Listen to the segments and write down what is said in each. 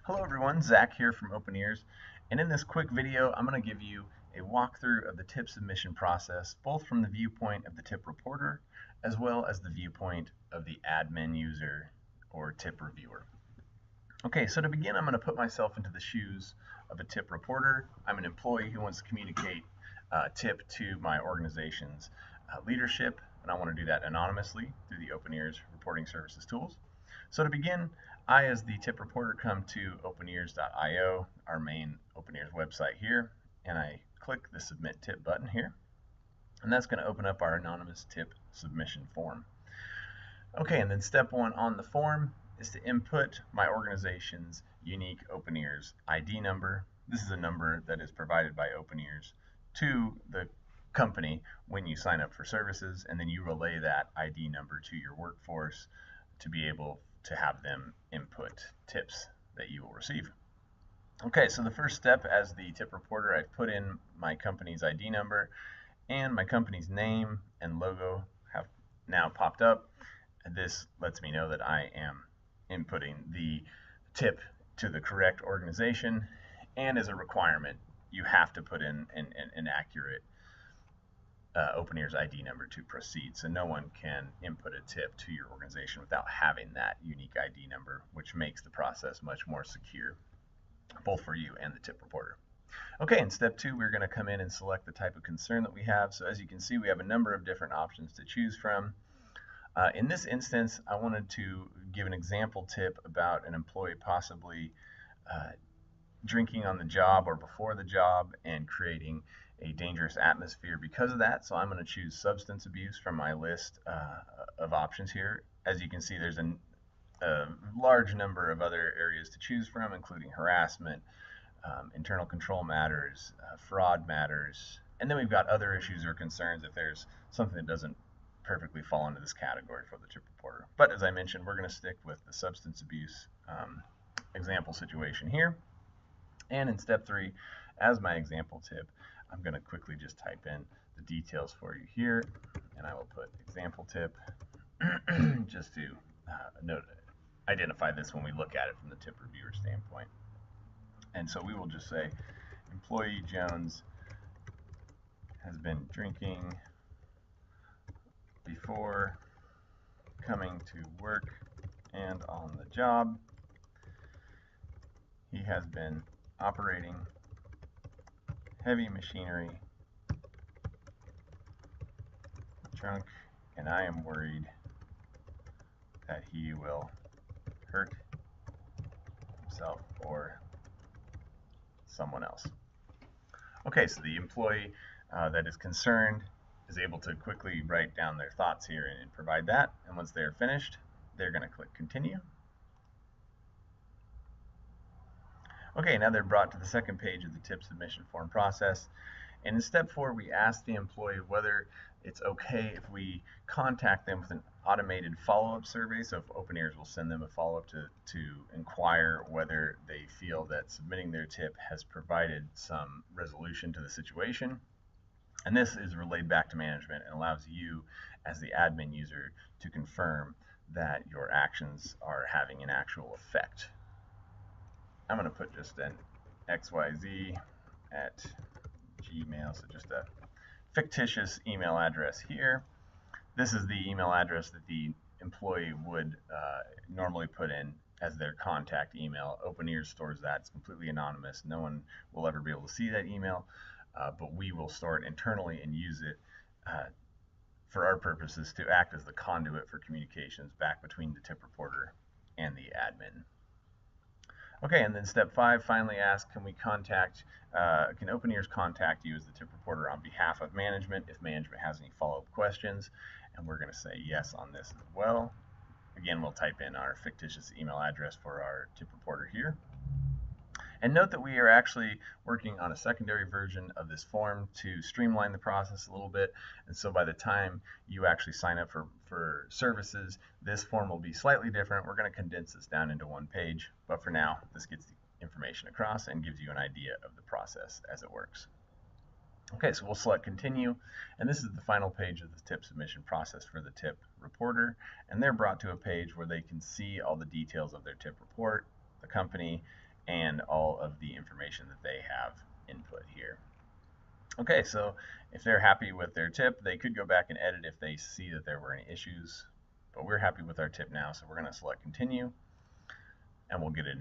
Hello everyone, Zach here from Open Ears, and in this quick video I'm going to give you a walkthrough of the tip submission process, both from the viewpoint of the tip reporter as well as the viewpoint of the admin user or tip reviewer. Okay, so to begin I'm going to put myself into the shoes of a tip reporter. I'm an employee who wants to communicate tip to my organization's leadership, and I want to do that anonymously through the Open Ears reporting services tools. So to begin, I, as the tip reporter, come to openears.io, our main Open Ears website here, and I click the Submit Tip button here, and that's going to open up our anonymous tip submission form. Okay, and then step one on the form is to input my organization's unique Open Ears ID number. This is a number that is provided by Open Ears to the company when you sign up for services, and then you relay that ID number to your workforce to be able to have them input tips that you will receive. Okay, so the first step as the tip reporter, I've put in my company's ID number, and my company's name and logo have now popped up. This lets me know that I am inputting the tip to the correct organization, and as a requirement, you have to put in an accurate Open Ears ID number to proceed. So no one can input a tip to your organization without having that unique ID number, which makes the process much more secure, both for you and the tip reporter. Okay, in step two, we're going to come in and select the type of concern that we have. So as you can see, we have a number of different options to choose from. In this instance, I wanted to give an example tip about an employee possibly drinking on the job or before the job and creating a dangerous atmosphere because of that. So I'm going to choose substance abuse from my list of options here. As you can see, there's a large number of other areas to choose from, including harassment, internal control matters, fraud matters, and then we've got other issues or concerns if there's something that doesn't perfectly fall into this category for the tip reporter. But as I mentioned, we're going to stick with the substance abuse example situation here. And in step three, as my example tip, I'm going to quickly just type in the details for you here, and I will put example tip just to identify this when we look at it from the tip reviewer standpoint. And so we will just say, employee Jones has been drinking before coming to work and on the job. He has been operating heavy machinery drunk, and I am worried that he will hurt himself or someone else. Okay, so the employee that is concerned is able to quickly write down their thoughts here and provide that. And once they're finished, they're going to click continue. Okay, now they're brought to the second page of the tip submission form process. And in step four, we ask the employee whether it's okay if we contact them with an automated follow-up survey. So if Open Ears will send them a follow-up to inquire whether they feel that submitting their tip has provided some resolution to the situation. And this is relayed back to management and allows you as the admin user to confirm that your actions are having an actual effect. I'm going to put just an XYZ at Gmail, so just a fictitious email address here. This is the email address that the employee would normally put in as their contact email. Open Ears stores that. It's completely anonymous. No one will ever be able to see that email, but we will store it internally and use it for our purposes to act as the conduit for communications back between the tip reporter and the admin. Okay, and then step five finally asks, can Open Ears contact you as the tip reporter on behalf of management if management has any follow-up questions? And we're going to say yes on this as well. Again, we'll type in our fictitious email address for our tip reporter here. And note that we are actually working on a secondary version of this form to streamline the process a little bit. And so by the time you actually sign up for services, this form will be slightly different. We're going to condense this down into one page. But for now, this gets the information across and gives you an idea of the process as it works. Okay, so we'll select continue, and this is the final page of the tip submission process for the tip reporter, and they're brought to a page where they can see all the details of their tip report, the company, and all of the information that they have input here. Okay, so if they're happy with their tip, they could go back and edit if they see that there were any issues, but we're happy with our tip now, so we're going to select continue, and we'll get a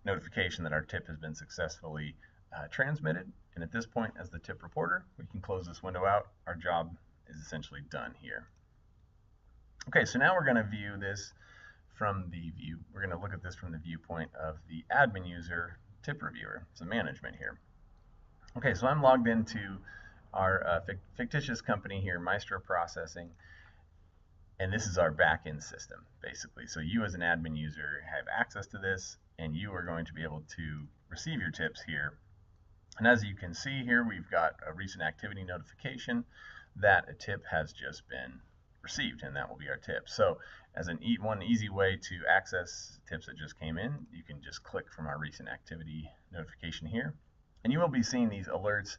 notification that our tip has been successfully transmitted. And at this point, as the tip reporter, we can close this window out. Our job is essentially done here. Okay, so now we're going to view this from the view. We're going to look at this from the viewpoint of the admin user tip reviewer, so management here. Okay, so I'm logged into our fictitious company here, Maestro Processing, and this is our back-end system, basically. So you as an admin user have access to this, and you are going to be able to receive your tips here. And as you can see here, we've got a recent activity notification that a tip has just been received, and that will be our tip. So as one easy way to access tips that just came in, you can just click from our recent activity notification here, and you will be seeing these alerts.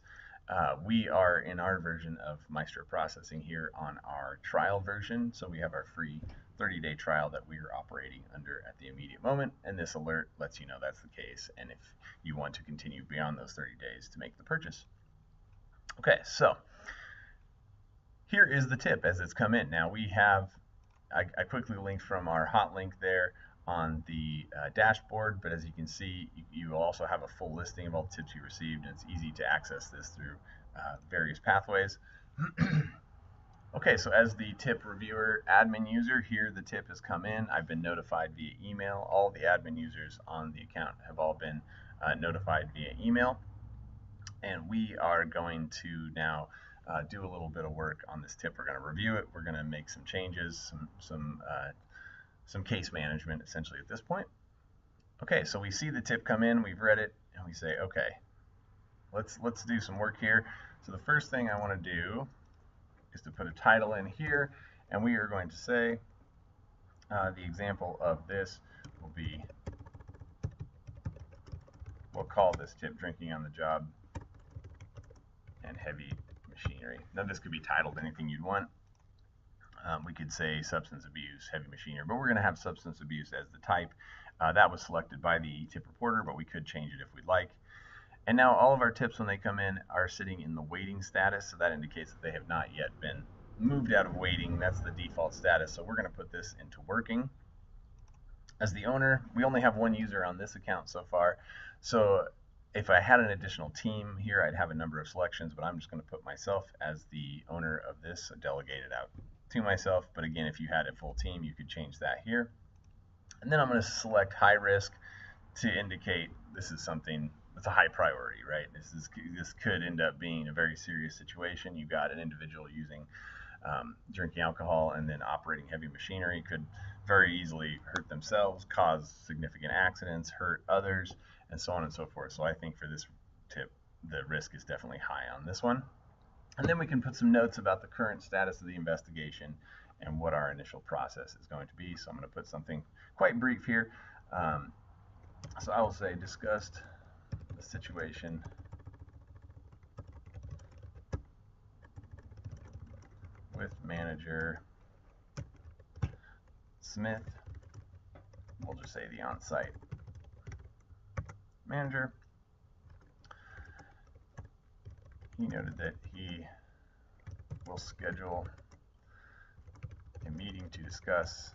We are in our version of Maestro Processing here on our trial version, so we have our free 30-day trial that we are operating under at the immediate moment, and this alert lets you know that's the case, and if you want to continue beyond those 30 days to make the purchase. Okay, so here is the tip as it's come in. Now we have, I quickly linked from our hot link there on the dashboard, but as you can see, you also have a full listing of all the tips you received, and it's easy to access this through various pathways. Okay, so as the tip reviewer admin user, here the tip has come in. I've been notified via email. All the admin users on the account have all been notified via email, and we are going to now do a little bit of work on this tip. We're going to review it. We're going to make some changes, some case management essentially at this point. Okay, so we see the tip come in, we've read it, and we say, okay, let's do some work here. So the first thing I want to do is to put a title in here, and we are going to say the example of this will be, we'll call this tip drinking on the job and heavy machinery. Now this could be titled anything you'd want. We could say substance abuse, heavy machinery, but we're going to have substance abuse as the type. That was selected by the tip reporter, but we could change it if we'd like. And now all of our tips, when they come in, are sitting in the waiting status, so that indicates that they have not yet been moved out of waiting. That's the default status, so we're going to put this into working. As the owner, we only have one user on this account so far, so if I had an additional team here, I'd have a number of selections, but I'm just going to put myself as the owner of this, so delegate it out to myself. But again, if you had a full team, you could change that here. And then I'm going to select high risk to indicate this is something that's a high priority, right? This could end up being a very serious situation. You've got an individual using drinking alcohol and then operating heavy machinery, could very easily hurt themselves, cause significant accidents, hurt others, and so on and so forth. So I think for this tip, the risk is definitely high on this one. And then we can put some notes about the current status of the investigation and what our initial process is going to be. So I'm going to put something quite brief here. So I will say discussed the situation with manager Smith. We'll just say the on-site manager. He noted that he will schedule a meeting to discuss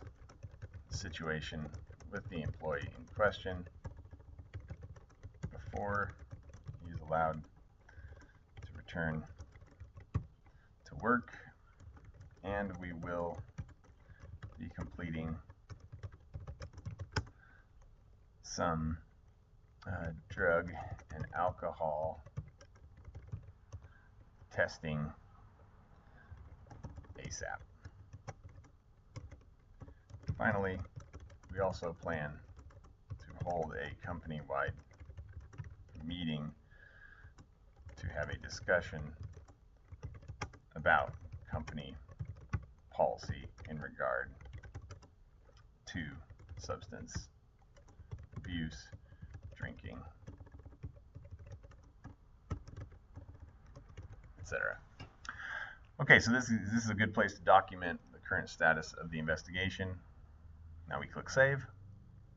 the situation with the employee in question before he is allowed to return to work, and we will be completing some drug and alcohol testing ASAP. Finally, we also plan to hold a company-wide meeting to have a discussion about company policy in regard to substance abuse, drinking, etc. Okay, so this is a good place to document the current status of the investigation. Now we click Save.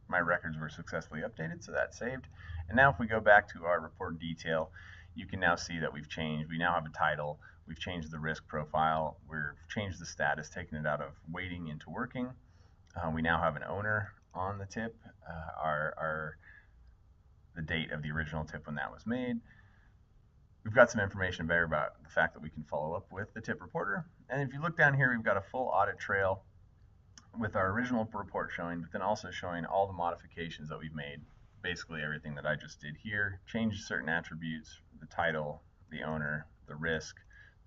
my records were successfully updated, so that's saved. And now if we go back to our report detail, you can now see that we've changed. We now have a title. We've changed the risk profile. We've changed the status, taking it out of waiting into working. We now have an owner on the tip, the date of the original tip when that was made. We've got some information there about the fact that we can follow up with the tip reporter. And if you look down here, we've got a full audit trail with our original report showing, but then also showing all the modifications that we've made, basically everything that I just did here, changed certain attributes, the title, the owner, the risk.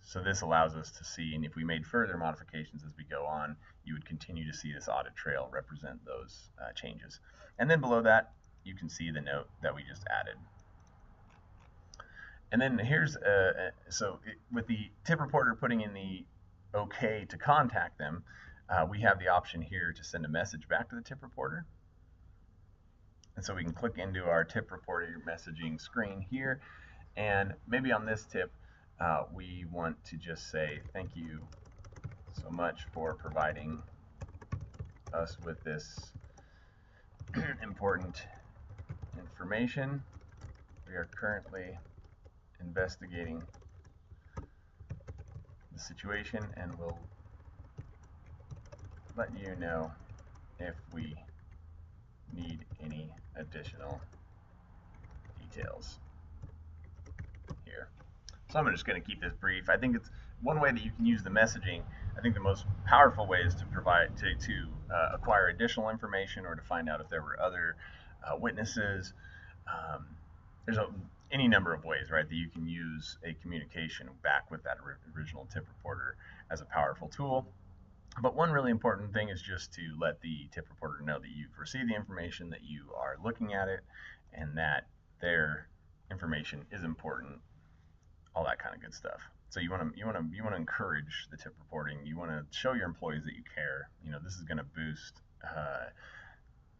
So this allows us to see, and if we made further modifications as we go on, you would continue to see this audit trail represent those changes. And then below that, you can see the note that we just added. And then here's, with the tip reporter putting in the OK to contact them, we have the option here to send a message back to the tip reporter. And so we can click into our tip reporter messaging screen here. And maybe on this tip, we want to just say, thank you so much for providing us with this important information. We are currently investigating the situation and will let you know if we need any additional details here. So I'm just going to keep this brief. I think it's one way that you can use the messaging. I think the most powerful way is to acquire additional information or to find out if there were other witnesses. There's any number of ways, right, that you can use a communication back with that original tip reporter as a powerful tool. But one really important thing is just to let the tip reporter know that you've received the information, that you are looking at it, and that their information is important, all that kind of good stuff. So you want to encourage the tip reporting. You want to show your employees that you care. This is going to boost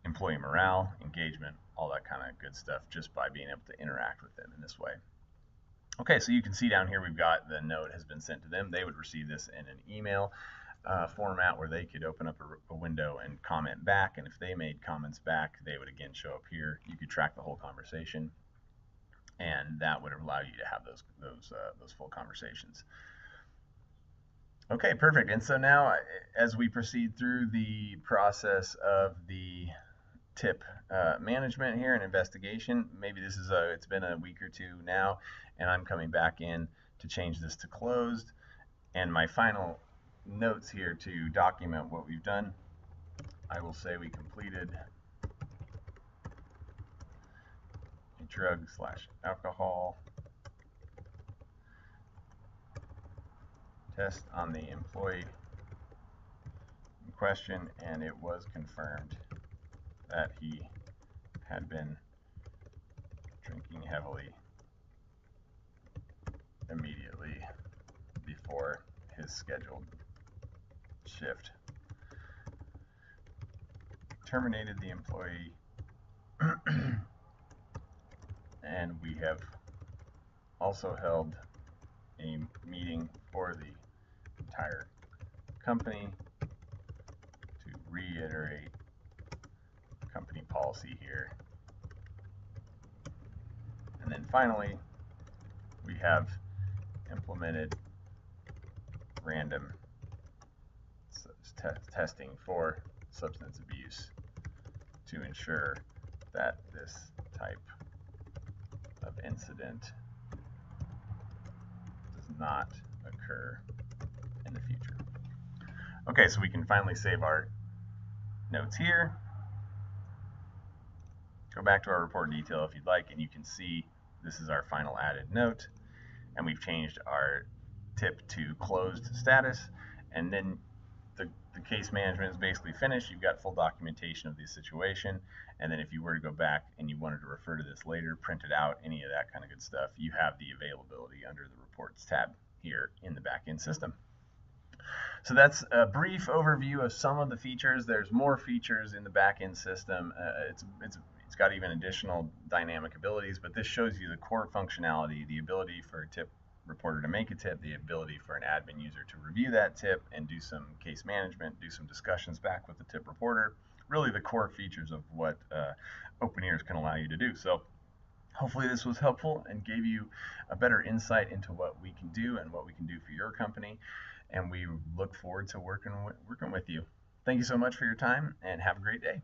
employee morale, engagement, all that kind of good stuff just by being able to interact with them in this way. Okay, so you can see down here we've got the note has been sent to them. They would receive this in an email format where they could open up a window and comment back, and if they made comments back, they would again show up here. You could track the whole conversation, and that would allow you to have those full conversations. Okay, perfect. And so now, as we proceed through the process of the tip management here and investigation, maybe it's been a week or two now, and I'm coming back in to change this to closed. And my final notes here to document what we've done, I will say we completed a drug/alcohol test on the employee in question, and it was confirmed that he had been drinking heavily immediately before his scheduled shift. Terminated the employee and we have also held a meeting for the entire company to reiterate company policy here. And then finally, we have implemented random testing for substance abuse to ensure that this type of incident does not occur in the future. Okay, so we can finally save our notes here. Go back to our report detail if you'd like, and you can see this is our final added note, and we've changed our tip to closed status, and then the case management is basically finished. You've got full documentation of the situation, and then if you were to go back and you wanted to refer to this later, print it out, any of that kind of good stuff, you have the availability under the reports tab here in the backend system. So that's a brief overview of some of the features. There's more features in the backend system. It's got even additional dynamic abilities, but this shows you the core functionality, the ability for a tip reporter to make a tip, the ability for an admin user to review that tip and do some case management, do some discussions back with the tip reporter, really the core features of what OpenEars can allow you to do. So hopefully this was helpful and gave you a better insight into what we can do and what we can do for your company. And we look forward to working with you. Thank you so much for your time and have a great day.